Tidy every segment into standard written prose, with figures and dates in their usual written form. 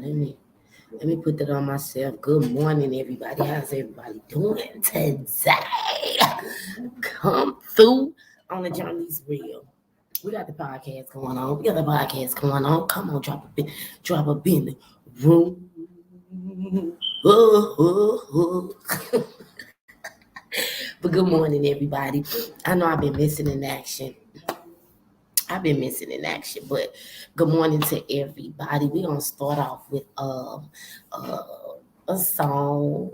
Let me put that on myself. Good morning, everybody. How's everybody doing today? Come through on the Johnny's Real. We got the podcast going on. Come on, drop a bin room. But good morning, everybody. I know I've been missing in action. But good morning to everybody. We're gonna start off with uh, a song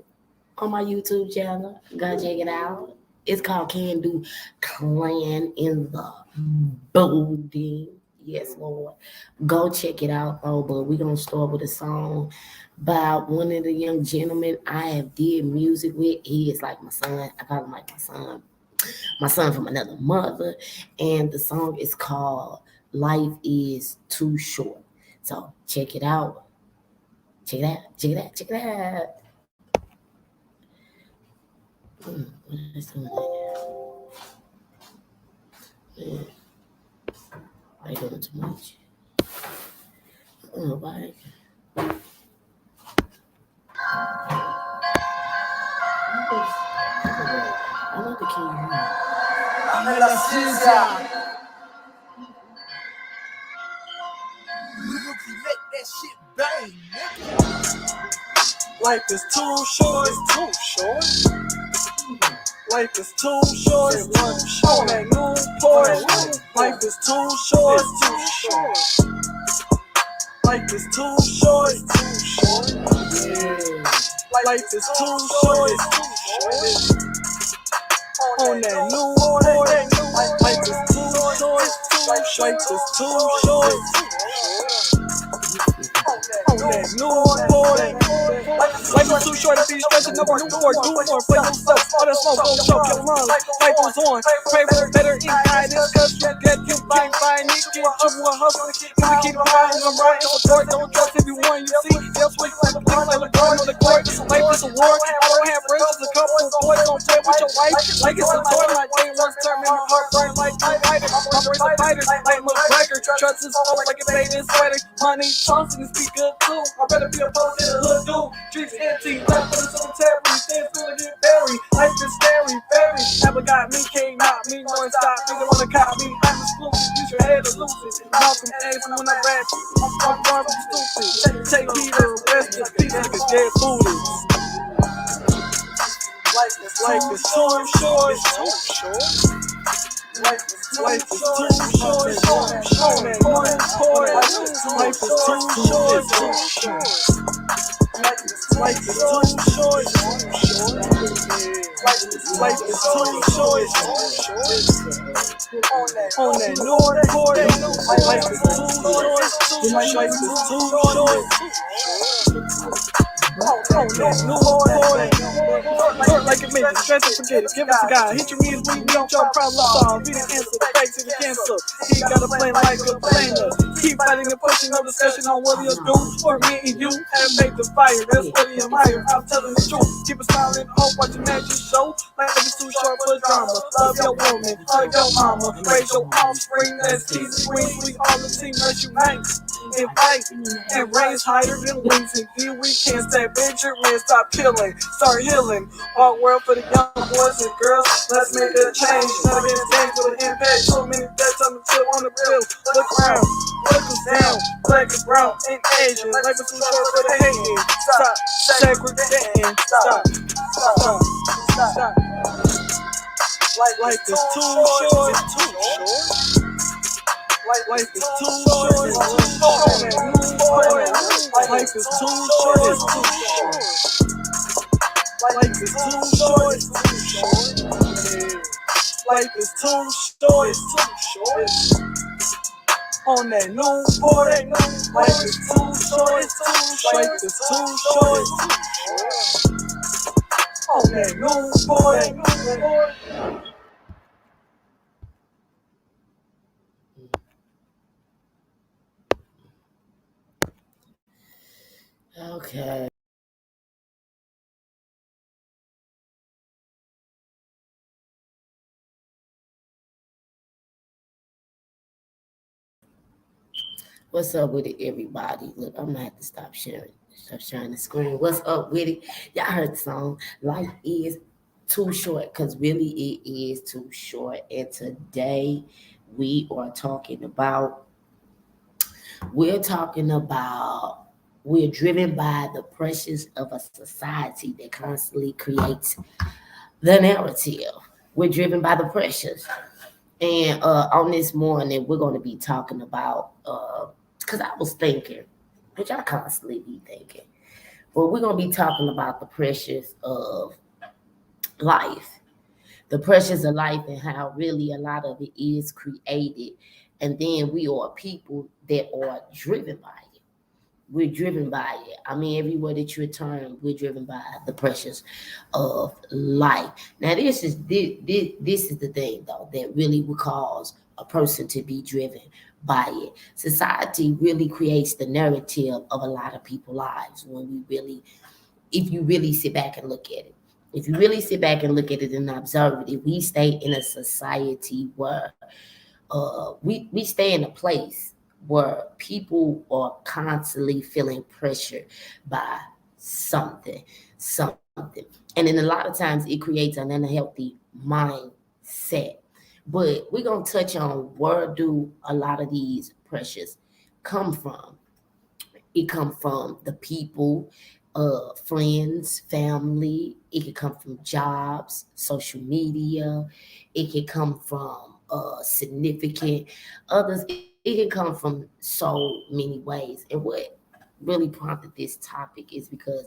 on my YouTube channel. Go check it out. It's called Can Do Clan in the Building. Yes, Lord. Go check it out though. But we're gonna start with a song by one of the young gentlemen I have did music with. He is like my son. I call him like my son from another mother. And the song is called Life is Too Short. So check it out. Check it out. What is doing that? I doing too much. Why? I want the key. I'm in la ciencia. Let that shit bang, nigga. Life is too short, it's too short. Life is too short, it's too short. That new Porsche. Life is too short, it's too short. Life is too short, it's too short. Life is too short, it's too short. On that new Porsche. Life is too short, it's too short. Life is too short, it's too short. On that new Porsche. Life is too short to be stretching over new more. Do more for yourself. All that smoke won't choke your lungs. Life goes on. Pray for better ink guidance. Cause you get you can't find it. Get you a hustle. You keep riding. I'm riding. Support. Don't trust everyone you see. They'll switch like a thing like LeBron on the court. Life is a war. I don't have friends. A couple of boys don't play with your wife. Like it's a toy. My day once turned in my heart burn like two fighters. I'm a fighter. Like McGregor. Trust is all like a baby sweater. Money, Thompson, and speak good too. I better be a post in the hood dude. Streets empty, left for the cemetery. Things gonna get buried. Life is scary, very. Never got me, can't knock me, no stop. Nigga wanna cop me, I'm exclusive. Use your head to lose it. Malcolm X when I rap, I'm far from stupid. Take heed of the rest of peace, niggas get booted. Life is too short, it's too short. Life is too short, it's too short. Life is too short, it's too short. Life is too short, it's too short. Life is too short, it's too short. On that North Port, life is too short, it's too short. Life is too short, it's too short. On that New Port, work like a minute, stress and forget it. Give us a guy, hit your knees when you need your problem solved. Be the answer, back to the cancer. He got a plan like a planer. Keep fighting and pushing, no discussion on what he'll do. For me and you, and make the fire. That's what he admire. I'm telling the truth. Keep a smiling, hope, watch your magic show. Life is too short for drama. Love your woman, hug your mama. Raise your offspring, that's Jesus Green. We all the team, let's unite and fight and raise higher than wings. And then we can't stay Benjamin, stop killing, start healing. All world for the young boys and girls. Let's make a change. Not against things with an impact. So many deaths on the tip on the bill. Look around, look us down. Black and brown and Asian. Life is too short for the hating. Stop segregating. Stop. Life is too short. It's too short. Life is too short. It's too short. Life is too short. It's too short. Life is too short. It's too short. Life is too short. It's too short. On that new Port, life is too short. It's too short. Life is too short. It's too short. On that new Port. Okay. What's up with it, everybody? Look, I'm gonna have to stop sharing the screen. What's up with it? Y'all heard the song. Life is too short, because really it is too short. And today we are talking about we're talking about we're driven by the pressures of a society that constantly creates the narrative. We're driven by the pressures. And on this morning, we're going to be talking about, because I was thinking, which I constantly be thinking, but we're going to be talking about the pressures of life, the pressures of life, and how really a lot of it is created. And then we are people that are driven by it. We're driven by it. I mean, everywhere that you turn, we're driven by the pressures of life. Now, this is the thing though that really would cause a person to be driven by it. Society really creates the narrative of a lot of people's lives when we really, if you really sit back and look at it. If you really sit back and look at it and observe it, we stay in a society where we stay in a place where people are constantly feeling pressured by something. And then a lot of times it creates an unhealthy mindset. But we're going to touch on where do a lot of these pressures come from. It come from the people, friends, family. It could come from jobs, social media. It could come from significant others. It can come from so many ways. And what really prompted this topic is because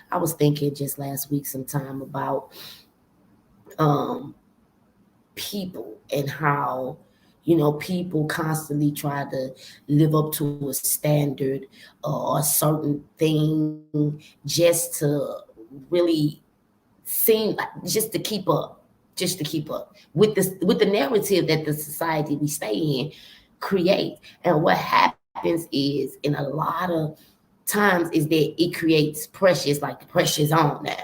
I was thinking just last week sometime about um, people and how people constantly try to live up to a standard or a certain thing just to really seem like, just to keep up with the narrative that the society we stay in create. And what happens is, in a lot of times, is that it creates pressure. It's like the pressure's on now.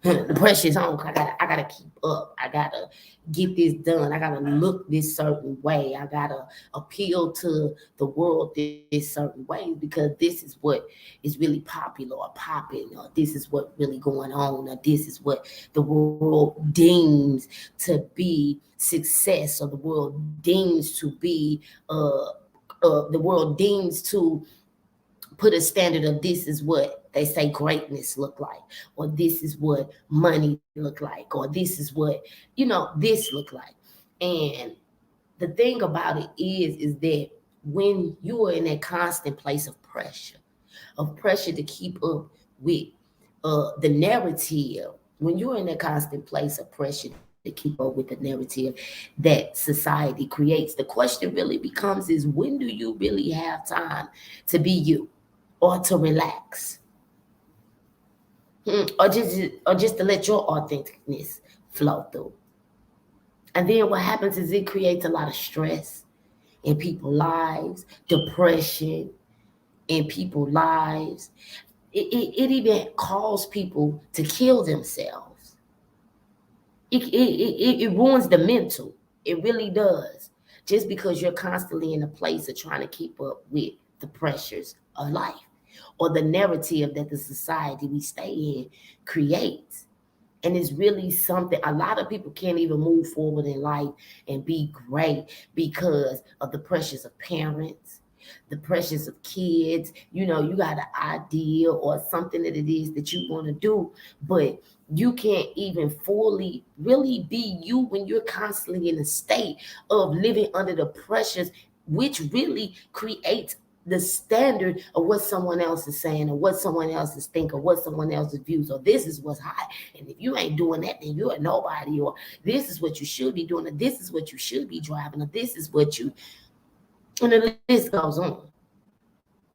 The pressure's on. I gotta keep up. I gotta get this done. I gotta look this certain way. I gotta appeal to the world this certain way, because this is what is really popular or popping, or this is what really going on, or this is what the world deems to be success, or the world deems to be the world deems to put a standard of this is what they say greatness look like, or this is what money look like, or this is what this look like. And the thing about it is that when you are in that constant place of pressure to keep up with the narrative, when you're in that constant place of pressure to keep up with the narrative that society creates, the question really becomes is, when do you really have time to be you, or to relax, or just to let your authenticness flow through. And then what happens is it creates a lot of stress in people's lives, depression in people's lives. It even calls people to kill themselves. It ruins the mental. It really does. Just because you're constantly in a place of trying to keep up with the pressures of life, or the narrative that the society we stay in creates. And it's really something a lot of people can't even move forward in life and be great because of the pressures of parents, the pressures of kids. You got an idea or something that it is that you want to do, but you can't even fully really be you when you're constantly in a state of living under the pressures, which really creates the standard of what someone else is saying, or what someone else is thinking, or what someone else's views, or this is what's hot. And if you ain't doing that, then you're a nobody, or this is what you should be doing, or this is what you should be driving, or this is what you, and the list goes on.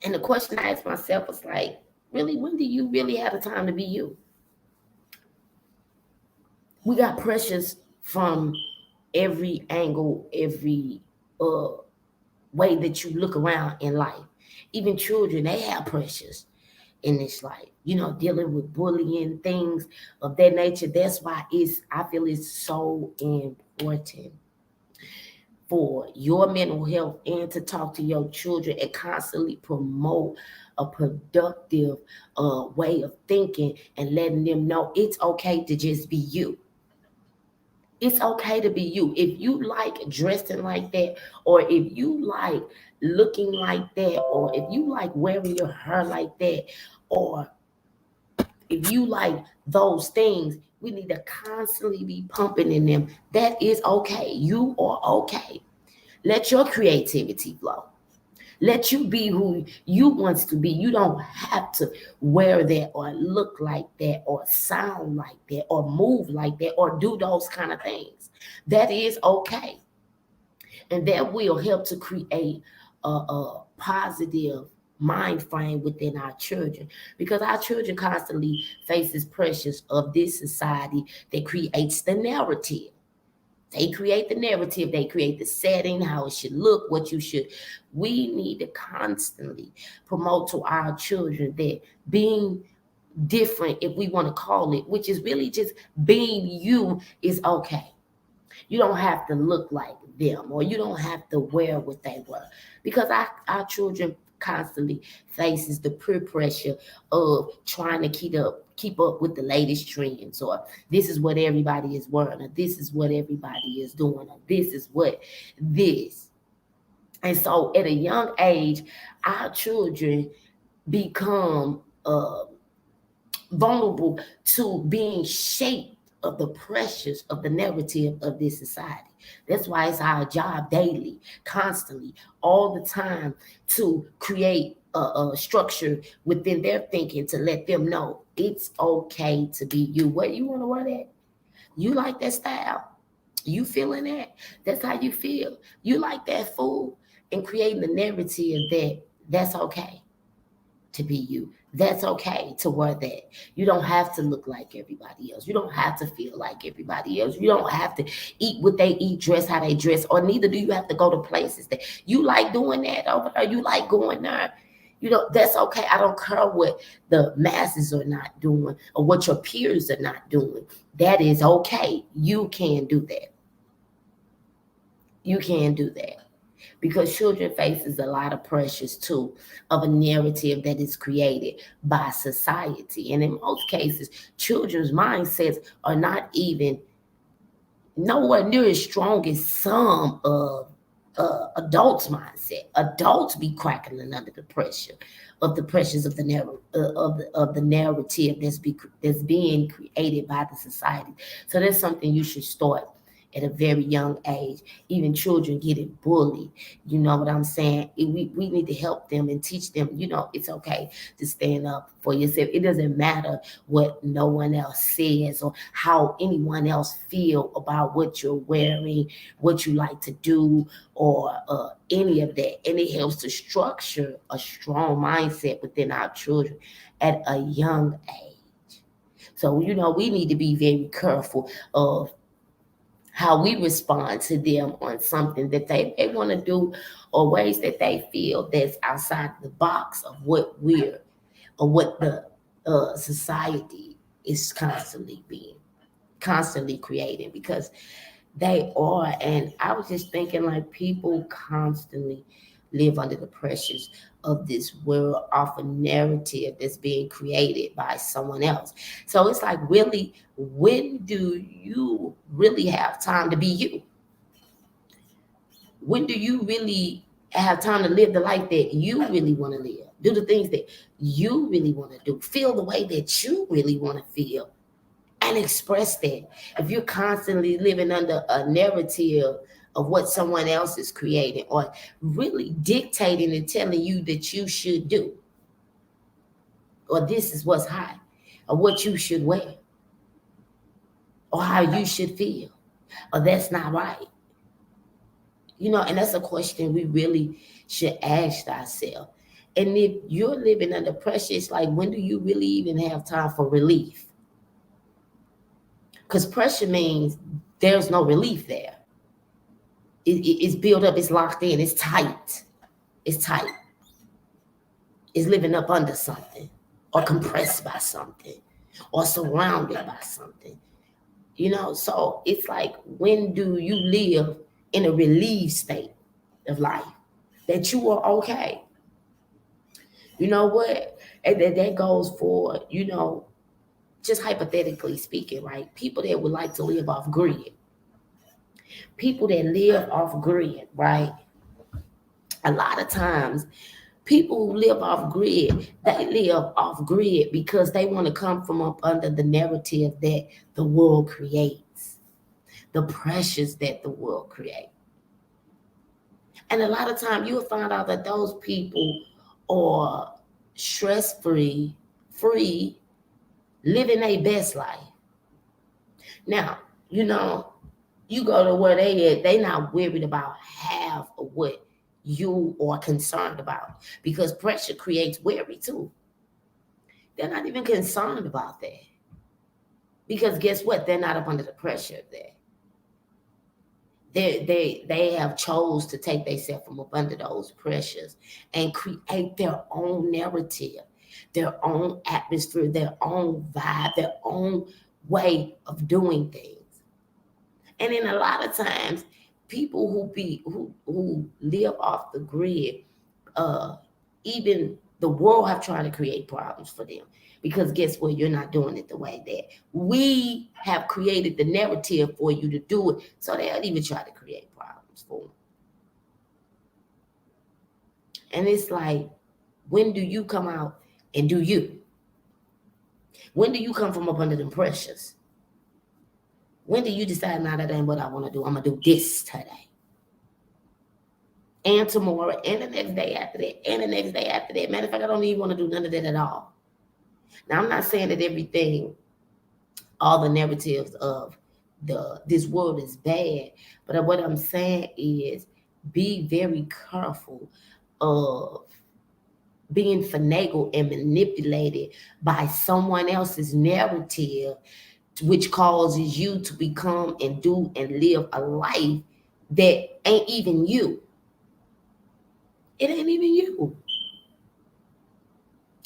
And the question I ask myself is like, really, when do you really have the time to be you? We got pressures from every angle, every uh way that you look around in life. Even children, they have pressures in this life, dealing with bullying, things of that nature. That's why I feel it's so important for your mental health and to talk to your children and constantly promote a productive way of thinking and letting them know it's okay to just be you. It's okay to be you. If you like dressing like that, or if you like looking like that, or if you like wearing your hair like that, or if you like those things, we need to constantly be pumping in them. That is okay. You are okay. Let your creativity flow. Let you be who you want to be. You don't have to wear that or look like that or sound like that or move like that or do those kind of things. That is okay. And that will help to create a positive mind frame within our children, because our children constantly faces pressures of this society that creates the narrative. They create the narrative, they create the setting, how it should look, what you should. We need to constantly promote to our children that being different, if we want to call it, which is really just being you, is okay. You don't have to look like them, or you don't have to wear what they wear, because our children constantly faces the peer pressure of trying to keep up with the latest trends, or this is what everybody is wearing, or this is what everybody is doing, or this is what this. And so at a young age, our children become vulnerable to being shaped of the pressures of the narrative of this society. That's why it's our job daily, constantly, all the time, to create a structure within their thinking to let them know it's okay to be you. What you want to wear that? You like that style? You feeling that? That's how you feel. You like that food, and creating the narrative that that's okay to be you. That's okay to wear that. You don't have to look like everybody else. You don't have to feel like everybody else. You don't have to eat what they eat, dress how they dress, or neither do you have to go to places that you like doing that over there. You like going there. You know, that's okay. I don't care what the masses are not doing or what your peers are not doing. That is okay. You can do that. You can do that, because children faces a lot of pressures too, of a narrative that is created by society. And in most cases, children's mindsets are not even nowhere near as strong as some of adults' mindset. Adults be cracking under the pressure of the pressures of the of the narrative that's being created by the society. So that's something you should start at a very young age. Even children getting bullied. You know what I'm saying? We need to help them and teach them, it's okay to stand up for yourself. It doesn't matter what no one else says or how anyone else feel about what you're wearing, what you like to do, or any of that. And it helps to structure a strong mindset within our children at a young age. So, we need to be very careful of how we respond to them on something that they want to do, or ways that they feel that's outside the box of what the society is constantly creating, because they are. And I was just thinking, like, people constantly live under the pressures of this world off a narrative that's being created by someone else. So it's like, really, when do you really have time to be you? When do you really have time to live the life that you really want to live? Do the things that you really want to do. Feel the way that you really want to feel, and express that. If you're constantly living under a narrative of what someone else is creating, or really dictating and telling you that you should do, or this is what's hot, or what you should wear, or how you should feel, or that's not right. And that's a question we really should ask ourselves. And if you're living under pressure, it's like, when do you really even have time for relief? Because pressure means there's no relief there. It's built up, it's locked in, it's tight. It's tight. It's living up under something, or compressed by something, or surrounded by something. So it's like, when do you live in a relieved state of life, that you are okay. You know what? And that goes for, just hypothetically speaking, right? People that would like to live off grid, people that live off grid, right? A lot of times, people who live off grid, they live off grid because they want to come from up under the narrative that the world creates, the pressures that the world creates. And a lot of time you'll find out that those people are stress-free, free, living their best life. Now, you go to where they at, they not worried about half of what you are concerned about, because pressure creates worry too. They're not even concerned about that, because guess what? They're not up under the pressure of that. They have chose to take themselves from up under those pressures and create their own narrative, their own atmosphere, their own vibe, their own way of doing things. And then a lot of times, people who live off the grid, even the world have tried to create problems for them, because guess what? You're not doing it the way that we have created the narrative for you to do it. So they'll even try to create problems for them. And it's like, when do you come out and do you? When do you come from up under them pressures? When do you decide, nah, that ain't what I want to do? I'm going to do this today, and tomorrow, and the next day after that, and the next day after that. Matter of fact, I don't even want to do none of that at all. Now, I'm not saying that everything, all the narratives of this world is bad, but what I'm saying is, be very careful of being finagled and manipulated by someone else's narrative, which causes you to become and do and live a life that ain't even you. It ain't even you.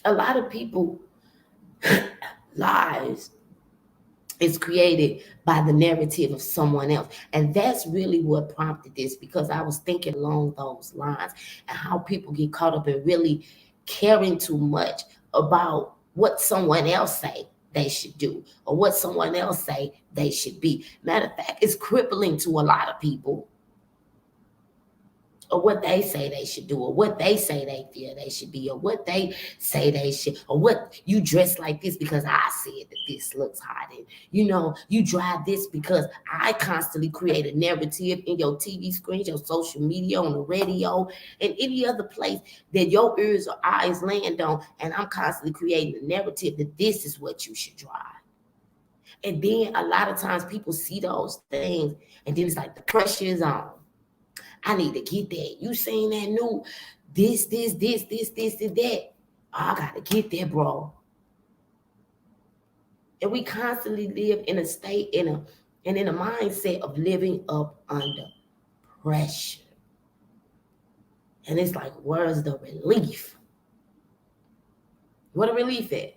A lot of people lives is created by the narrative of someone else. And that's really what prompted this, because I was thinking along those lines, and how people get caught up in really caring too much about what someone else say they should do, or what someone else say they should be. Matter of fact, it's crippling to a lot of people, or what they say they should do, or what they say they feel they should be, or what they say they should, or what you dress like this because I said that this looks hot, and you drive this because I constantly create a narrative in your TV screens, your social media, on the radio, and any other place that your ears or eyes land on, and I'm constantly creating a narrative that this is what you should drive. And then a lot of times people see those things, and then it's like the pressure is on. I need to get that. You seen that new this, and that. Oh, I gotta get that, bro. And we constantly live in a state, in a mindset of living up under pressure. And it's like, where's the relief? Where the relief at?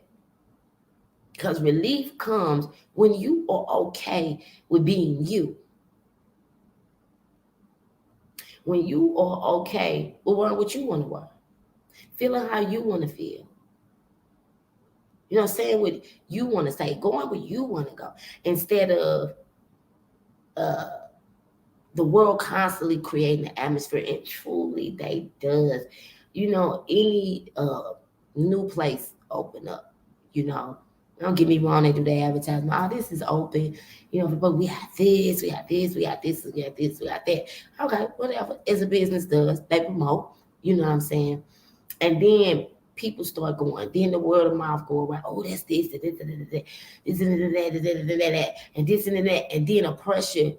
Because relief comes when you are okay with being you. When you are okay with wearing what you want to wear, feeling how you want to feel. You know what I'm saying? What you want to say, going where you want to go, instead of the world constantly creating an atmosphere, and truly they does. Any new place open up, don't get me wrong, they do their advertisement. Oh, this is open, but we have this, we have this, we have this, we have this, we have that. Okay, whatever. As a business does, they promote, you know what I'm saying? And then people start going, then the word of mouth go around, oh, that's this, and this, and that, this, and that, and this, and that, and then a pressure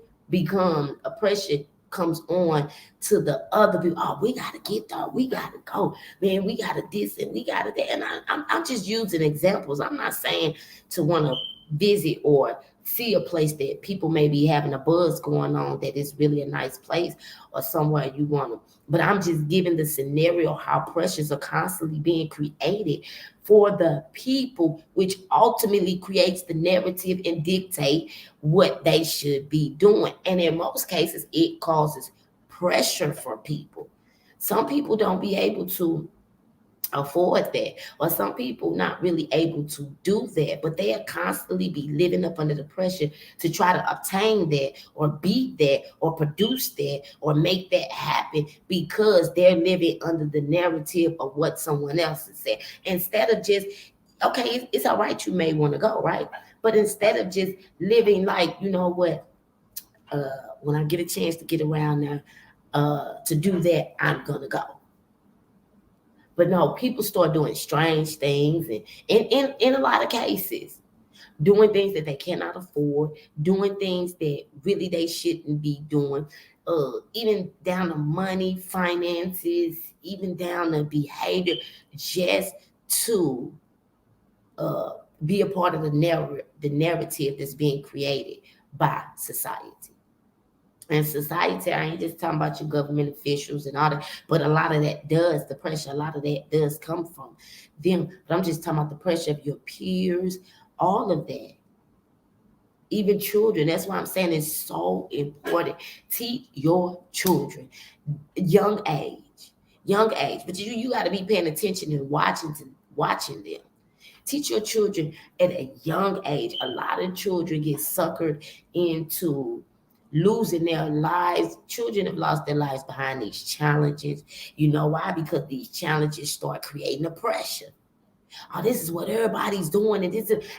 comes on to the other people. Oh, we gotta get there. We gotta go, man. We gotta this and we gotta that. And I'm just using examples. I'm not saying to want to visit or see a place that people may be having a buzz going on that is really a nice place or somewhere you want to. But I'm just giving the scenario how pressures are constantly being created for the people, which ultimately creates the narrative and dictate what they should be doing. And in most cases, it causes pressure for people. Some people don't be able to afford that, or some people not really able to do that, but they'll constantly be living up under the pressure to try to obtain that or be that or produce that or make that happen because they're living under the narrative of what someone else has said, instead of just, okay, it's all right, you may want to go, right? But instead of just living like, you know what, when I get a chance to get around now to do that, I'm gonna go. But no, people start doing strange things, and in a lot of cases, doing things that they cannot afford, doing things that really they shouldn't be doing, even down to money, finances, even down to behavior, just to be a part of the narrative that's being created by society. And society, I ain't just talking about your government officials and all that, but a lot of that does, the pressure, a lot of that does come from them. But I'm just talking about the pressure of your peers, all of that. Even children. That's why I'm saying it's so important. Teach your children, young age. But you got to be paying attention and watching them. Teach your children at a young age. A lot of children get suckered into losing their lives. Children have lost their lives behind these challenges. You know why? Because these challenges start creating a pressure. Oh, this is what everybody's doing,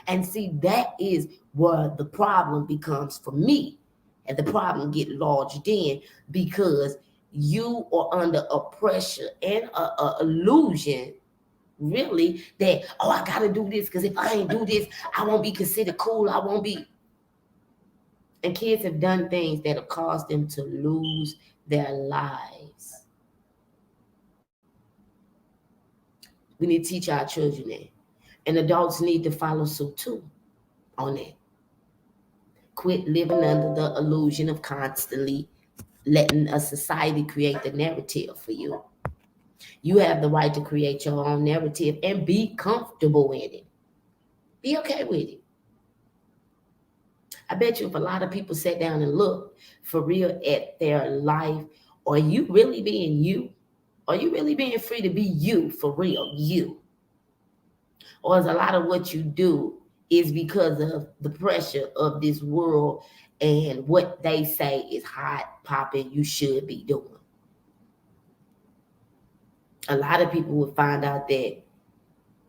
and see, that is where the problem becomes for me, and the problem get lodged in because you are under a pressure and a illusion, really, that, oh, I gotta do this because if I ain't do this, I won't be considered cool. I won't be. And kids have done things that have caused them to lose their lives. We need to teach our children that. And adults need to follow suit too on that. Quit living under the illusion of constantly letting a society create the narrative for you. You have the right to create your own narrative and be comfortable with it. Be okay with it. I bet you if a lot of people sat down and looked for real at their life, are you really being you? Are you really being free to be you for real, you? Or is a lot of what you do is because of the pressure of this world and what they say is hot, popping, you should be doing? A lot of people would find out that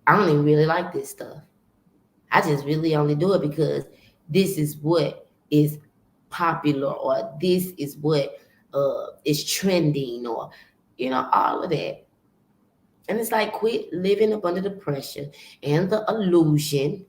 I don't even really like this stuff. I just really only do it because this is what is popular, or this is what is trending, or, all of that. And it's like, quit living up under the pressure and the illusion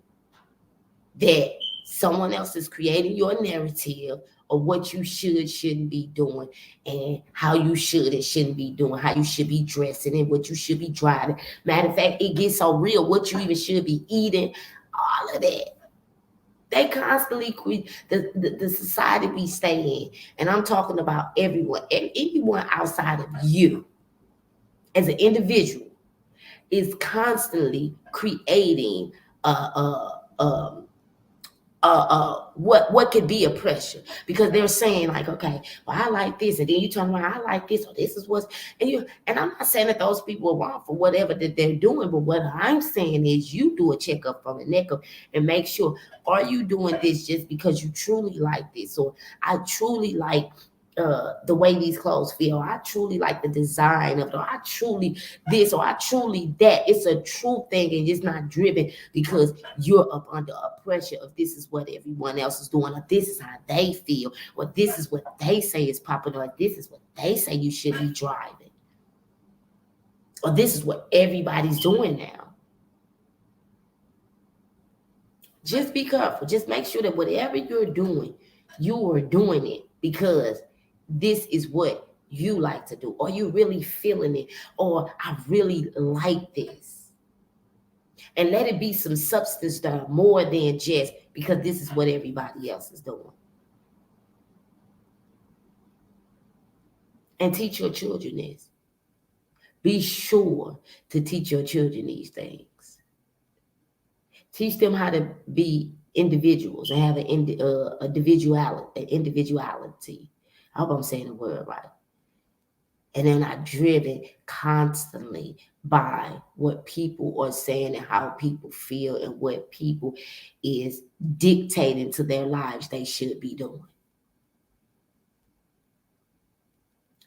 that someone else is creating your narrative of what you shouldn't be doing, and how you should and shouldn't be doing, how you should be dressing and what you should be driving. Matter of fact, it gets so real, what you even should be eating, all of that. They constantly the society we stay in, and I'm talking about everyone, and anyone outside of you as an individual is constantly creating what could be a pressure, because they're saying like, okay, well, I like this, and then you turn around, I like this, or this is what's, and I'm not saying that those people are wrong for whatever that they're doing, but what I'm saying is you do a checkup from the neck up and make sure, are you doing this just because you truly like this, or I truly like the way these clothes feel, I truly like the design of it, or I truly this, or I truly that. It's a true thing, and it's not driven because you're up under a pressure of this is what everyone else is doing, or this is how they feel, or this is what they say is popular, or this is what they say you should be driving, or this is what everybody's doing now. Just be careful. Just make sure that whatever you're doing, you are doing it because this is what you like to do, or you really feeling it, or I really like this. And let it be some substance that are more than just because this is what everybody else is doing. And teach your children this. Be sure to teach your children these things. Teach them how to be individuals and have an individuality. I hope I'm saying the word right. And they're not driven constantly by what people are saying and how people feel and what people is dictating to their lives they should be doing.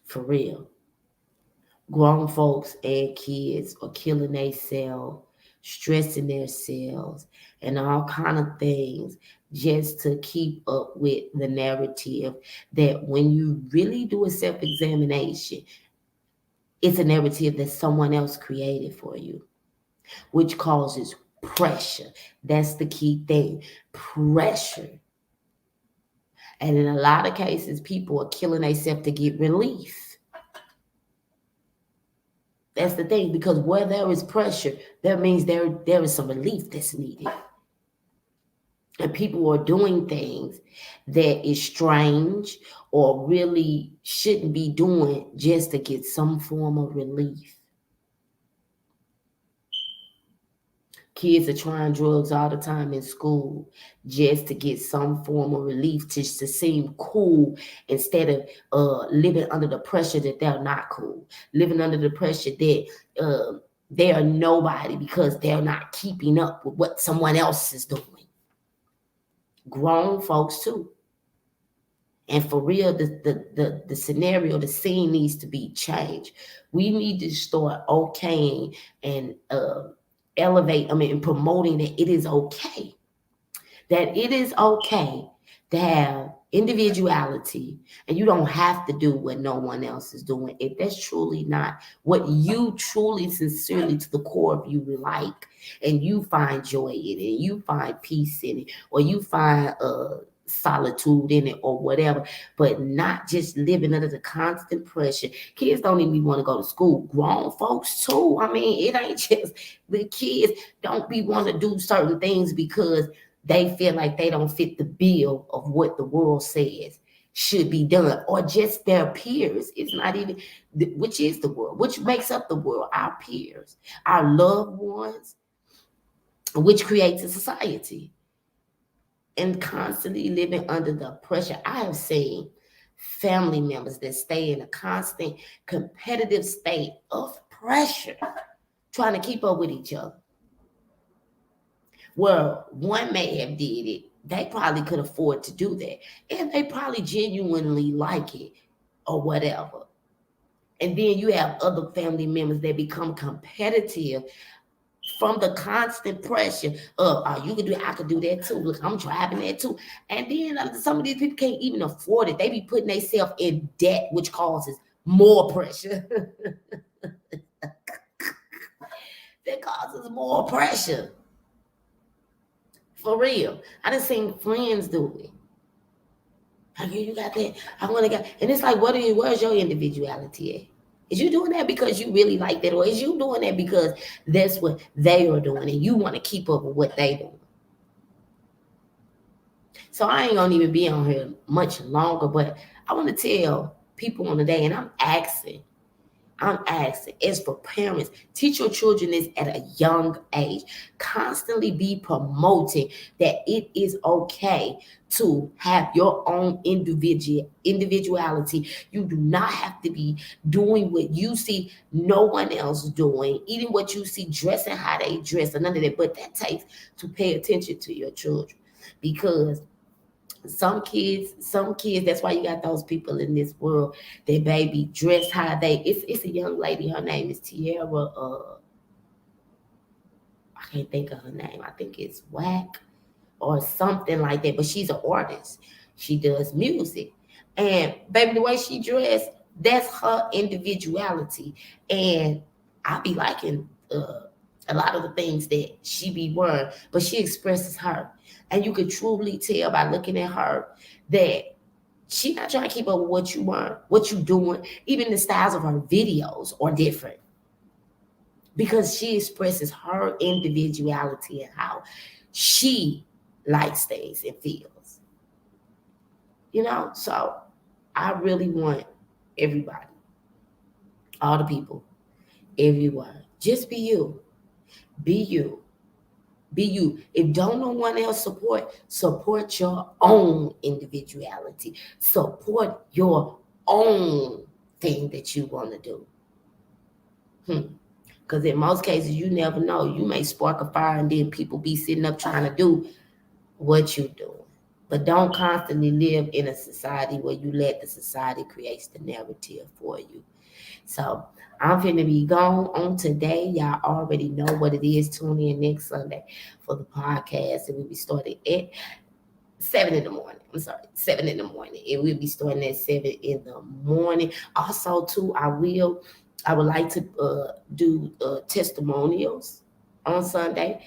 For real. Grown folks and kids are killing themselves, stressing themselves, and all kind of things just to keep up with the narrative that when you really do a self-examination, it's a narrative that someone else created for you, which causes pressure. That's the key thing, pressure. And in a lot of cases, people are killing themselves to get relief. That's the thing, because where there is pressure, that means there is some relief that's needed. And people are doing things that is strange or really shouldn't be doing just to get some form of relief. Kids are trying drugs all the time in school just to get some form of relief, just to seem cool, instead of living under the pressure that they're not cool, living under the pressure that they are nobody because they're not keeping up with what someone else is doing. Grown folks too. And for real, the scenario, the scene needs to be changed. We need to start okaying and and promoting that it is okay. That it is okay to have individuality, and you don't have to do what no one else is doing if that's truly not what you truly, sincerely, to the core of you like, and you find joy in it, you find peace in it, or you find solitude in it, or whatever, but not just living under the constant pressure. Kids don't even want to go to school. Grown folks too. I mean, it ain't just the kids don't be want to do certain things because they feel like they don't fit the bill of what the world says should be done, or just their peers. It's not even, which is the world, which makes up the world, our peers, our loved ones, which creates a society. And constantly living under the pressure. I have seen family members that stay in a constant competitive state of pressure, trying to keep up with each other. Well, one may have did it. They probably could afford to do that. And they probably genuinely like it or whatever. And then you have other family members that become competitive from the constant pressure of, oh, you can do it, I could do that too. Look, I'm driving that too. And then some of these people can't even afford it. They be putting themselves in debt, which causes more pressure. That causes more pressure. For real. I done seen friends do it. Like, you got that, I want to get, and it's like, where's your individuality at? Is you doing that because you really like that, or is you doing that because that's what they are doing and you want to keep up with what they doing? So I ain't gonna even be on here much longer, but I want to tell people on the day, and I'm asking, as for parents, teach your children this at a young age. Constantly be promoting that it is okay to have your own individuality. You do not have to be doing what you see no one else doing, eating what you see, dressing how they dress, or none of that. But that takes to pay attention to your children, because some kids, that's why you got those people in this world that baby dress how they, it's a young lady, her name is Tierra, I can't think of her name, I think it's Whack or something like that, but she's an artist, she does music, and baby, the way she dressed, that's her individuality. And I be liking a lot of the things that she be wearing, but she expresses her. And you could truly tell by looking at her that she's not trying to keep up with what you want, what you doing. Even the styles of her videos are different, because she expresses her individuality and how she likes things and feels. So I really want everybody, all the people, everyone, just be you. Be you. Be you. If don't no one else support your own individuality. Support your own thing that you want to do. Because in most cases, you never know. You may spark a fire and then people be sitting up trying to do what you doing. But don't constantly live in a society where you let the society create the narrative for you. So I'm finna be gone on today. Y'all already know what it is. Tune in next Sunday for the podcast. And we'll be starting at 7 in the morning. I'm sorry, 7 in the morning. It will be starting at 7 in the morning. Also, too, I would like to do testimonials on Sunday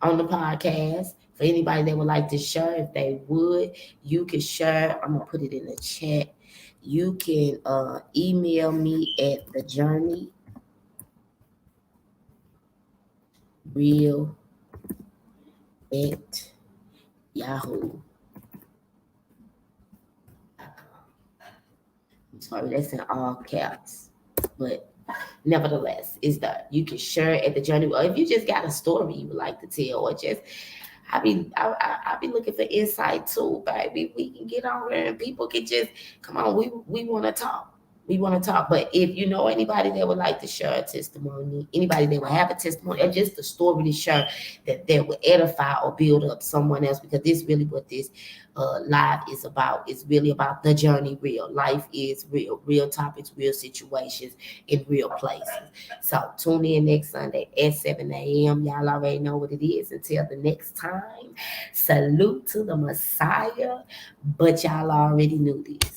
on the podcast. For anybody that would like to share, if they would, you can share. I'm gonna put it in the chat. You can email me at the journey real at Yahoo. I'm sorry, that's in all caps, but nevertheless, it's there. You can share at the journey. Or if you just got a story you would like to tell, or just I be looking for insight too, baby. We can get on here and people can just come on. We want to talk. We want to talk. But if you know anybody that would like to share a testimony, anybody that would have a testimony, or just a story to share that would edify or build up someone else, because this really what this live is about. It's really about the journey real. Life is real topics, real situations in real places. So tune in next Sunday at 7 a.m. Y'all already know what it is. Until the next time, salute to the Messiah. But y'all already knew this.